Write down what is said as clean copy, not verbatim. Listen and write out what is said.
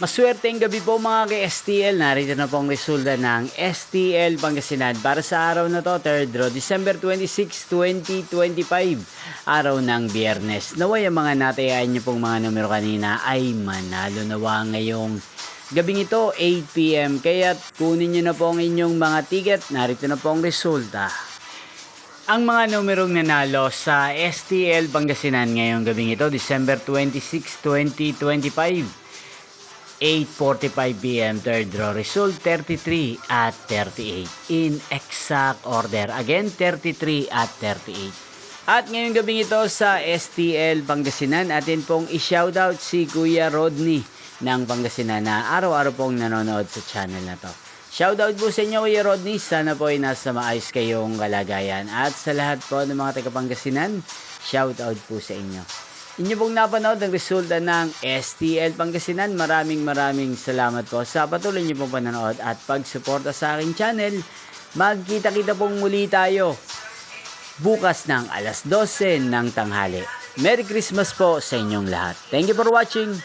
Maswerteng gabi po mga ka-STL. Narito na pong resulta ng STL Pangasinan para sa araw na to, 3rd draw, December 26, 2025. Araw ng Biyernes. Naway ang mga natayaan nyo pong mga numero kanina ay manalo nawa ngayong gabing ito, 8 PM. Kaya kunin nyo na po ang inyong mga ticket. Narito na po ang resulta. Ang mga numerong nanalo sa STL Pangasinan ngayong gabing ito, December 26, 2025. 8:45 PM, third draw result 33 at 38 in exact order. Again, 33 at 38. At ngayong gabing ito sa STL Pangasinan, atin pong i-shoutout si Kuya Rodney ng Pangasinan na araw-araw pong nanonood sa channel na to. Shoutout po sa inyo Kuya Rodney, sana po ay nasa maayos kayong kalagayan. At sa lahat po ng mga taga Pangasinan, shoutout po sa inyo. Inyo pong napanood ang resulta ng STL Pangasinan. Maraming salamat po sa patuloy niyo pong panonood at pagsuporta sa aking channel. Magkita-kita pong muli tayo bukas ng alas 12 ng tanghali. Merry Christmas po sa inyong lahat. Thank you for watching.